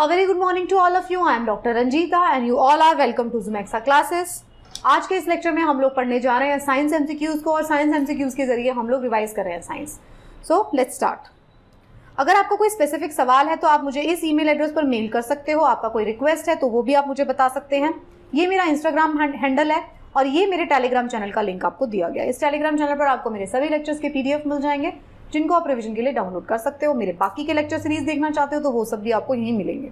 A very good morning to all of you. I am Dr. Ranjita and you all are welcome to Zumexa classes. आज के इस lecture में हम लोग पढ़ने जा रहे हैं साइंस एमसीक्यूज को और साइंस एमसीक्यूज के जरिए हम लोग रिवाइज कर रहे हैं साइंस. So let's start. अगर आपको कोई स्पेसिफिक सवाल है तो आप मुझे इस ईमेल एड्रेस पर मेल कर सकते हो. आपका कोई रिक्वेस्ट है तो वो भी आप मुझे बता सकते हैं. ये मेरा इंस्टाग्राम हैंडल है और ये मेरे टेलीग्राम चैनल का लिंक आपको दिया गया है. इस टेलीग्राम चैनल पर आपको मेरे सभी लेक्चर्स के पीडीएफ मिल जाएंगे जिनको आप रिवीजन के लिए डाउनलोड कर सकते हो. मेरे बाकी के लेक्चर सीरीज देखना चाहते हो तो वो सब भी आपको यहीं मिलेंगे.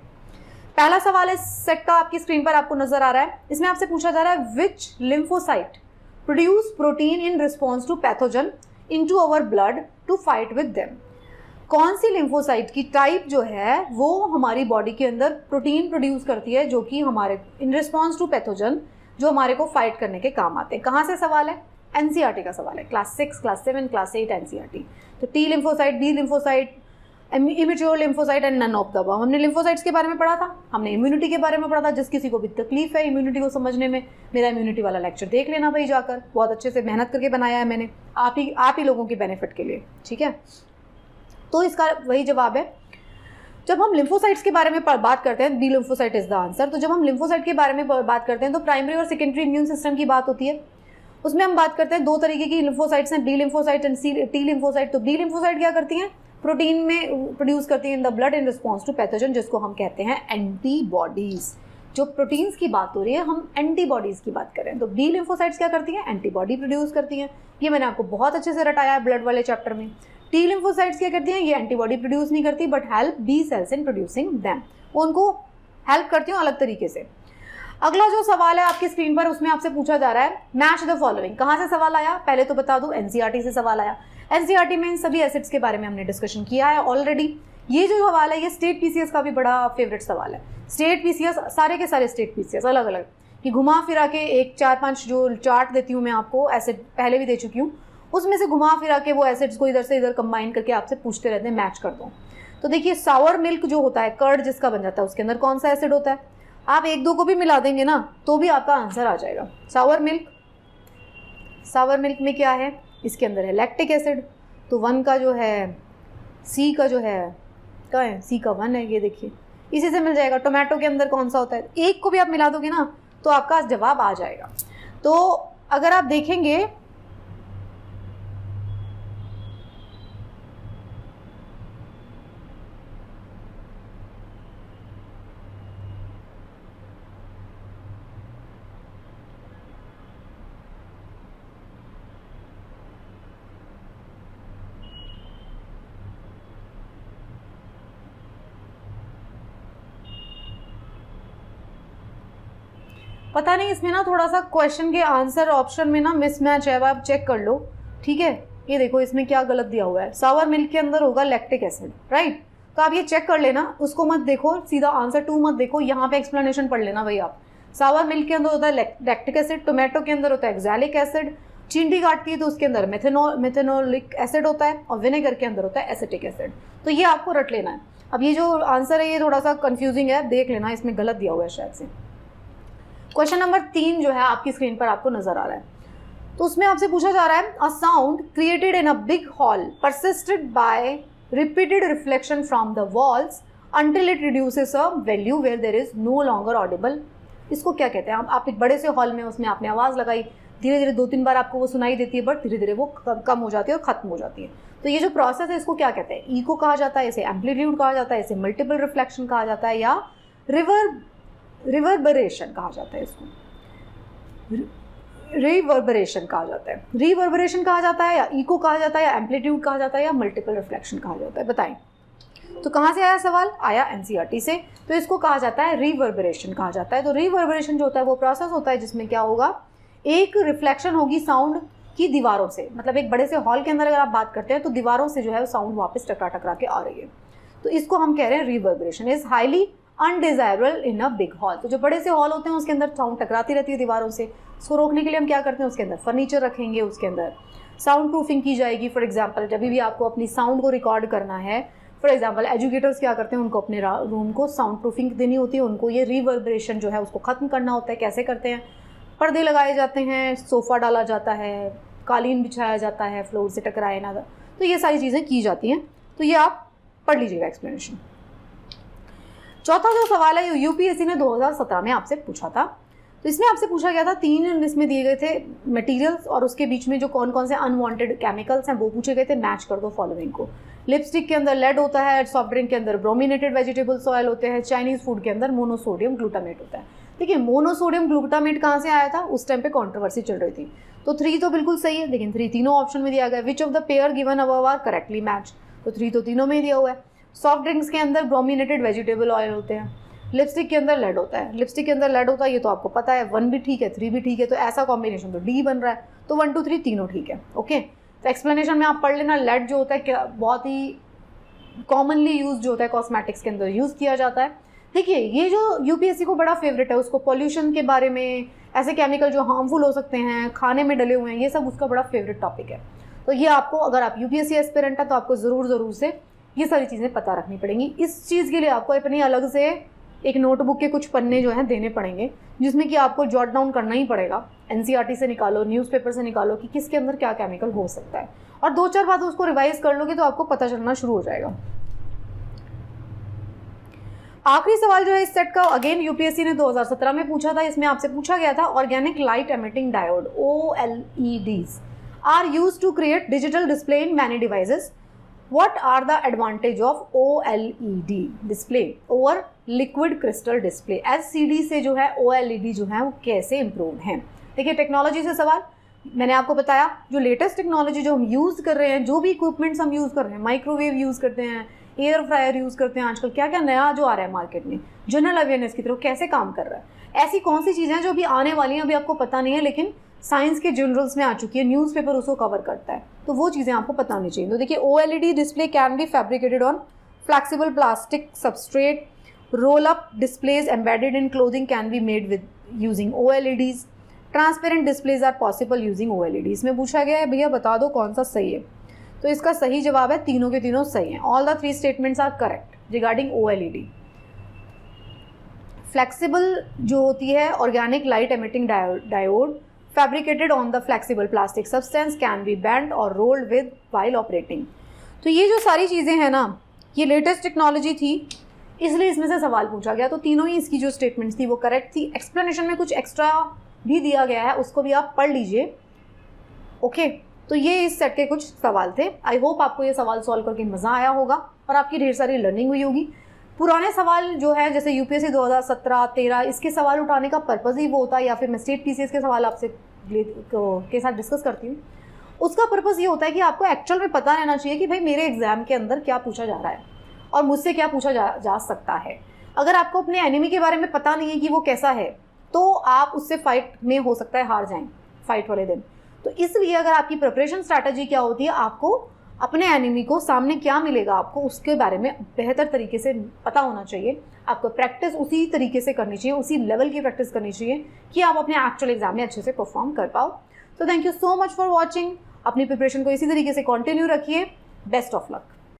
पहला सवाल इस सेट का आपकी स्क्रीन पर आपको नजर आ रहा है. इसमें आपसे पूछा जा रहा है which lymphocyte produce protein in response to pathogen into our blood to fight with them. कौन सी लिम्फोसाइट की टाइप जो है वो हमारी बॉडी के अंदर प्रोटीन प्रोड्यूस करती है जो कि हमारे इन रिस्पॉन्स टू पैथोजन जो हमारे को फाइट करने के काम आते हैं. कहाँ से सवाल है? एनसीईआरटी का सवाल है. Class 6, class 7, class 8 NCERT. तो T lymphocyte, B lymphocyte, immature lymphocyte and none of the above. हमने लिम्फोसाइट्स के बारे में पढ़ा था, हमने इम्यूनिटी के बारे में पढ़ा था. जिस किसी को भी तकलीफ है इम्यूनिटी को समझने में, मेरा इम्यूनिटी वाला लेक्चर देख लेना भाई जाकर. बहुत अच्छे से मेहनत करके बनाया है मैंने आप ही लोगों के बेनिफिट के लिए. ठीक है, तो इसका वही जवाब है. जब हम लिम्फोसाइट्स के बारे में बात करते हैं, B lymphocyte is the answer. तो जब हम लिम्फोसाइट के बारे में बात करते हैं तो प्राइमरी और सेकेंडरी इम्यून सिस्टम की बात होती है. उसमें हम बात करते हैं दो तरीके की लिम्फोसाइट्स हैं, B lymphocyte and T lymphocyte. तो बी लिम्फोसाइट क्या करती हैं? प्रोटीन में प्रोड्यूस करती है in the blood in response to pathogen, जिसको हम कहते हैं एंटीबॉडीज. जो प्रोटीन्स की बात हो रही है हम एंटीबॉडीज की बात कर रहे हैं. तो बी लिम्फोसाइट्स क्या करती हैं? एंटीबॉडी प्रोड्यूस करती हैं. ये मैंने आपको बहुत अच्छे से रटाया है ब्लड वाले चैप्टर में. टी लिम्फोसाइट्स क्या करती हैं? ये एंटीबॉडी प्रोड्यूस नहीं करती but help B cells in producing them. वो उनको हेल्प करती हैं अलग तरीके से. अगला जो सवाल है आपकी स्क्रीन पर उसमें आपसे पूछा जा रहा है मैच द फॉलोइंग. कहाँ से सवाल आया पहले तो बता दूं, एनसीईआरटी से सवाल आया. एनसीईआरटी में इन सभी एसिड्स के बारे में हमने डिस्कशन किया है ऑलरेडी. ये जो सवाल है ये स्टेट पीसीएस का भी बड़ा फेवरेट सवाल है. स्टेट पीसीएस सारे के सारे स्टेट पीसीएस अलग अलग कि घुमा फिरा के एक 4-5 जो चार्ट देती हूँ मैं आपको, एसिड पहले भी दे चुकी हूँ, उसमें से घुमा फिरा के वो एसिड्स को इधर से इधर कंबाइन करके आपसे पूछते रहते हैं मैच कर दो. तो देखिए सावर मिल्क जो होता है, कर्ड जिसका बन जाता है, उसके अंदर कौन सा एसिड होता है? आप एक दो को भी मिला देंगे ना तो भी आपका आंसर आ जाएगा. सावर मिल्क में क्या है? इसके अंदर है लैक्टिक एसिड. तो 1 का जो है सी का जो है क्या है? सी का 1 है. ये देखिए इसी से मिल जाएगा. टोमेटो के अंदर कौन सा होता है? एक को भी आप मिला दोगे ना तो आपका जवाब आ जाएगा. तो अगर आप देखेंगे पता नहीं इसमें ना थोड़ा सा क्वेश्चन के आंसर ऑप्शन में ना मिसमैच है. आप चेक कर लो. ठीक है, ये देखो इसमें क्या गलत दिया हुआ है. सावर मिल्क के अंदर होगा लैक्टिक एसिड, राइट. तो आप ये चेक कर लेना, उसको मत देखो सीधा आंसर 2 मत देखो, यहाँ पे एक्सप्लेनेशन पढ़ लेना भाई आप. सावर मिल्क के अंदर होता है लैक्टिक एसिड, टोमेटो के अंदर होता है एक्सैलिक एसिड, चींटी काटती है तो उसके अंदर मेथेनोलिक एसिड होता है और विनेगर के अंदर होता है एसिटिक एसिड. तो ये आपको रट लेना है. अब ये जो आंसर है ये थोड़ा सा कन्फ्यूजिंग है, देख लेना इसमें गलत दिया हुआ है शायद से. क्वेश्चन नंबर 3 जो है आपकी स्क्रीन पर आपको नजर आ रहा है. तो उसमें आपसे पूछा जा रहा है a sound created in a big hall persisted by repeated reflection from the walls until it reduces a value where there is no longer audible. इसको क्या कहते हैं? आप एक बड़े से हॉल में उसमें आपने आवाज़ लगाई, धीरे धीरे 2-3 बार आपको वो सुनाई देती है बट धीरे धीरे वो कम हो जाती है और खत्म हो जाती है. तो ये जो प्रोसेस है इसको क्या कहते हैं? इको कहा जाता है, इसे एम्पलीट्यूड कहा जाता है, इसे मल्टीपल रिफ्लेक्शन कहा जाता है या रिवर्बरेशन कहा जाता है. इसको रिवर्बरेशन कहा जाता है. रिवर्बरेशन कहा जाता है या इको कहा जाता है या एम्पलीट्यूड कहा जाता है या मल्टीपल रिफ्लेक्शन कहा जाता है? बताएं. तो कहाँ से आया सवाल? आया एनसीईआरटी से. तो इसको कहा जाता है रिवर्बरेशन कहा जाता है. तो रिवर्बरेशन जो होता है वो प्रोसेस होता है जिसमें क्या होगा, एक रिफ्लेक्शन होगी साउंड की दीवारों से. मतलब एक बड़े से हॉल के अंदर अगर आप बात करते हैं तो दीवारों से जो है साउंड वापस टकरा के आ रही है. तो इसको हम कह रहे हैं reverberation is highly undesirable in a big hall. तो जो बड़े से हॉल होते हैं उसके अंदर साउंड टकराती रहती है दीवारों से. इसको रोकने के लिए हम क्या करते हैं, उसके अंदर फर्नीचर रखेंगे, उसके अंदर साउंड प्रूफिंग की जाएगी. फॉर एग्जाम्पल जब भी आपको अपनी साउंड को रिकॉर्ड करना है, फॉर एग्जाम्पल एजुकेटर्स क्या करते हैं, उनको अपने रूम को साउंड प्रूफिंग देनी होती है, उनको ये रिवर्बरेशन जो है उसको ख़त्म करना होता है. कैसे करते हैं? पर्दे लगाए जाते हैं, सोफ़ा डाला जाता है, कालीन बिछाया जाता है, फ्लोर से टकराए ना. तो ये सारी चीज़ें की जाती हैं. तो ये आप पढ़ लीजिएगा एक्सप्लेनेशन. चौथा जो सवाल है यूपीएससी ने 2017 में आपसे पूछा था। तो इसमें आपसे पूछा गया था 3 इसमें दिए गए थे मटेरियल्स और उसके बीच में जो कौन कौन से अनवांटेड केमिकल्स हैं वो पूछे गए थे। मैच कर दो फॉलोइंग को। लिपस्टिक के अंदर लेड होता है, सॉफ्ट ड्रिंक के अंदर ब्रोमिनेटेड वेजिटेबल्स ऑयल होते हैं, चाइनीज फूड के अंदर मोनोसोडियम ग्लूटामेट होता है। देखिए मोनोसोडियम ग्लूटामेट कहाँ से आया था, उस टाइम पे कंट्रोवर्सी चल रही थी। तो 3 तो बिल्कुल सही है, लेकिन 3 तीनों ऑप्शन में दिया गया। Which of the pair given above are correctly match, तो 3 तो तीनों में ही दिया हुआ है। सॉफ्ट ड्रिंक्स के अंदर ब्रोमिनेटेड वेजिटेबल ऑयल होते हैं, लिपस्टिक के अंदर लेड होता है, लिपस्टिक के अंदर लेड होता है, ये तो आपको पता है। 1 भी ठीक है, 3 भी ठीक है, तो ऐसा कॉम्बिनेशन तो डी बन रहा है। तो 1 2 3 तीनों ठीक है। ओके, तो एक्सप्लेनेशन में आप पढ़ लेना। लेड जो होता है क्या बहुत ही कॉमनली यूज जो होता है कॉस्मेटिक्स के अंदर यूज किया जाता है। देखिए ये जो यूपीएससी को बड़ा फेवरेट है, उसको पॉल्यूशन के बारे में, ऐसे केमिकल जो हार्मफुल हो सकते हैं, खाने में डले हुए हैं, ये सब उसका बड़ा फेवरेट टॉपिक है। तो ये आपको, अगर आप यूपीएससी एस्पिरेंट है तो आपको ज़रूर से ये सारी चीज़ें पता रखनी पड़ेंगी। इस चीज़ के लिए आपको अपनी अलग से एक नोटबुक के कुछ पन्ने जो हैं देने पड़ेंगे, जिसमें कि आपको जॉट डाउन करना ही पड़ेगा। एनसीईआरटी से निकालो, न्यूज़पेपर से निकालो कि किसके अंदर क्या केमिकल हो सकता है, और 2-4 बार उसको रिवाइज कर लोगे तो आपको पता चलना शुरू हो जाएगा। आखिरी सवाल जो है इस सेट का, अगेन यूपीएससी ने 2017 में पूछा था। इसमें आपसे पूछा गया था organic light emitting diode OLEDs are used to create digital display in many devices. What are the advantage of OLED display over liquid crystal display? LCD से जो है OLED जो है वो कैसे इम्प्रूव हैं? देखिए टेक्नोलॉजी से सवाल, मैंने आपको बताया जो लेटेस्ट टेक्नोलॉजी जो हम यूज़ कर रहे हैं, जो भी इक्विपमेंट्स हम यूज़ कर रहे हैं, माइक्रोवेव यूज़ करते हैं, एयर फ्रायर यूज़ करते हैं, आजकल क्या क्या नया जो आ रहा है मार्केट में, जनरल अवेयरनेस की तरफ कैसे काम कर रहा है, ऐसी कौन सी चीज़ें जो अभी आने वाली हैं, अभी आपको पता नहीं है, लेकिन साइंस के जर्नल्स में आ चुकी है, न्यूज़पेपर उसको कवर करता है, तो वो चीज़ें आपको पता होनी चाहिए। तो देखिए OLED display can be fabricated on flexible plastic substrate, roll up displays embedded in clothing can be made with using OLEDs, transparent displays are possible using OLED। इसमें पूछा गया है भैया बता दो कौन सा सही है, तो इसका सही जवाब है तीनों के तीनों सही हैं। All the 3 statements are correct regarding OLED। Flexible जो होती है organic light emitting diode fabricated on the flexible plastic substance can be bent or rolled with while operating। तो ये जो सारी चीज़ें हैं ना, ये लेटेस्ट टेक्नोलॉजी थी, इसलिए इसमें से सवाल पूछा गया। तो तीनों ही इसकी जो स्टेटमेंट्स थी वो करेक्ट थी। एक्सप्लेनेशन में कुछ एक्स्ट्रा भी दिया गया है, उसको भी आप पढ़ लीजिए। ओके, तो ये इस सेट के कुछ सवाल थे। आई होप आपको ये सवाल सॉल्व करके मज़ा आया होगा और आपकी ढेर सारी लर्निंग हुई होगी। पुराने सवाल जो है जैसे यूपीएससी 2017-13 इसके सवाल उठाने का पर्पज़ ही वो होता है, या फिर मैं स्टेट पीसीएस के सवाल आपसे के साथ डिस्कस करती हूँ, उसका पर्पज़ ये होता है कि आपको एक्चुअल में पता रहना चाहिए कि भाई मेरे एग्जाम के अंदर क्या पूछा जा रहा है और मुझसे क्या पूछा जा सकता है। अगर आपको अपने एनिमी के बारे में पता नहीं है कि वो कैसा है, तो आप उससे फाइट में हो सकता है हार जाएं फाइट वाले दिन। तो इसलिए अगर आपकी प्रिपरेशन स्ट्रैटेजी क्या होती है, आपको अपने एनिमी को सामने क्या मिलेगा आपको उसके बारे में बेहतर तरीके से पता होना चाहिए। आपको प्रैक्टिस उसी तरीके से करनी चाहिए, उसी लेवल की प्रैक्टिस करनी चाहिए कि आप अपने एक्चुअल एग्जाम में अच्छे से परफॉर्म कर पाओ। तो thank you so much for watching. अपनी प्रिपरेशन को इसी तरीके से कंटिन्यू रखिए। Best of luck.